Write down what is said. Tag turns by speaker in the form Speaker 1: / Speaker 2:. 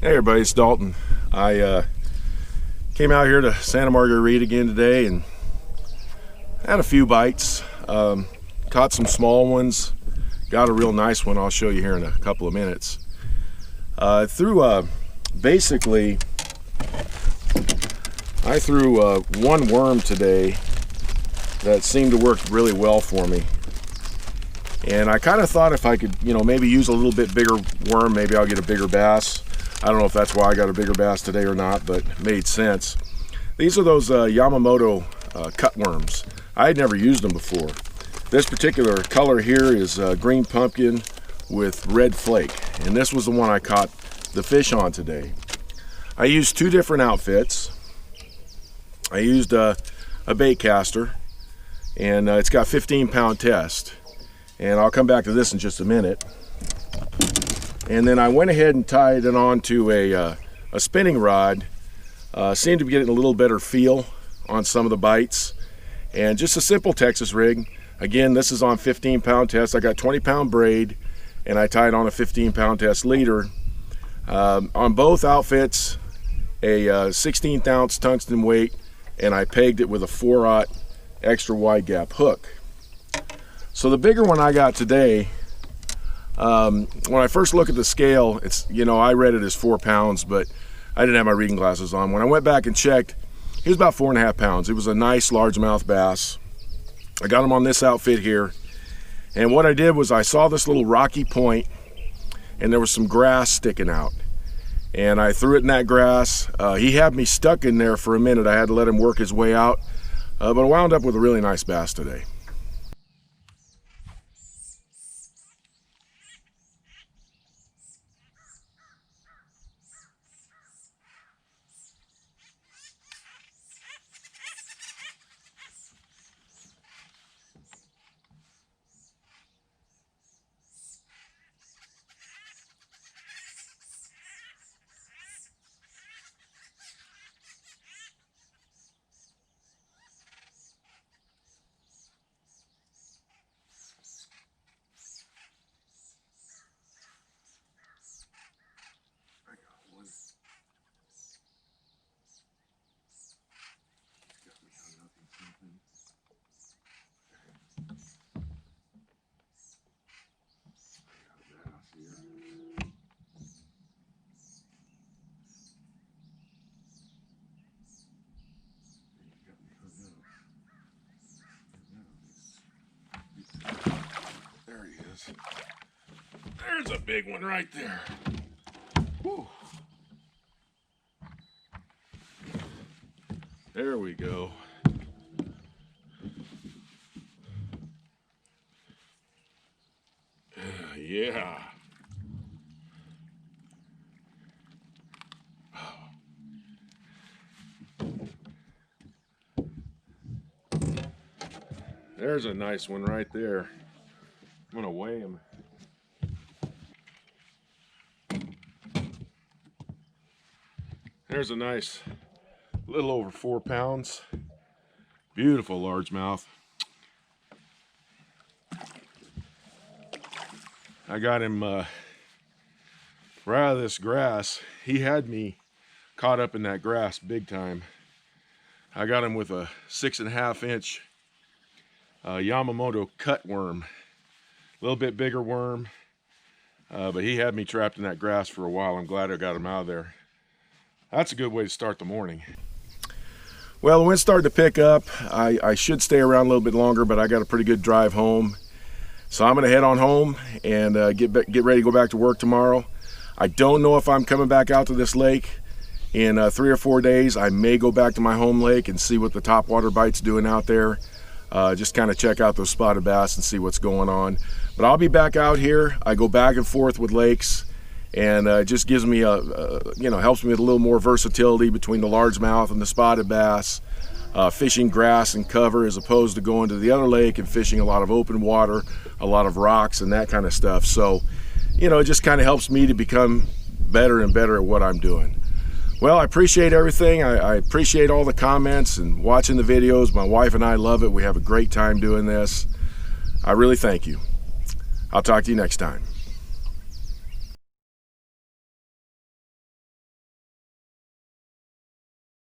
Speaker 1: Hey everybody, it's Dalton. I came out here to Santa Margarita again today and had a few bites. Caught some small ones, got a real nice one I'll show you here in a couple of minutes. Basically, I threw one worm today that seemed to work really well for me. And I kind of thought if I could, maybe use a little bit bigger worm, maybe I'll get a bigger bass. I don't know if that's why I got a bigger bass today or not, but it made sense. These are those Yamamoto cutworms. I had never used them before. This particular color here is green pumpkin with red flake, and this was the one I caught the fish on today. I used two different outfits. I used a bait caster, and it's got 15-pound test, and I'll come back to this in just a minute. And then I went ahead and tied it onto a spinning rod. Seemed to be getting a little better feel on some of the bites. And just a simple Texas rig. Again, this is on 15-pound test. I got 20-pound braid, and I tied on a 15-pound test leader. On both outfits, a 16th ounce tungsten weight, and I pegged it with a 4/0 extra wide gap hook. So the bigger one I got today, when I first look at the scale, it's, I read it as 4 pounds, but I didn't have my reading glasses on. When I went back and checked, he was about 4.5 pounds. It was a nice largemouth bass. I got him on this outfit here. And what I did was I saw this little rocky point and there was some grass sticking out. And I threw it in that grass. He had me stuck in there for a minute. I had to let him work his way out. But I wound up with a really nice bass today. There he is. There's a big one right there. Whew. There we go. Yeah. There's a nice one right there. I'm gonna weigh him. There's a nice little over 4 pounds. Beautiful largemouth. I got him right out of this grass. He had me caught up in that grass big time. I got him with a 6.5 inch Yamamoto cutworm. A little bit bigger worm, but he had me trapped in that grass for a while. I'm glad I got him out of there. That's a good way to start the morning. Well, the wind's starting to pick up. I should stay around a little bit longer, but I got a pretty good drive home. So I'm gonna head on home and get ready to go back to work tomorrow. I don't know if I'm coming back out to this lake in 3 or 4 days. I may go back to my home lake and see what the topwater bite's doing out there. Just kind of check out those spotted bass and see what's going on. But I'll be back out here. I go back and forth with lakes, and it just gives me helps me with a little more versatility between the largemouth and the spotted bass. Fishing grass and cover as opposed to going to the other lake and fishing a lot of open water, a lot of rocks and that kind of stuff. So, it just kind of helps me to become better and better at what I'm doing. Well, I appreciate everything. I appreciate all the comments and watching the videos. My wife and I love it. We have a great time doing this. I really thank you. I'll talk to you next time.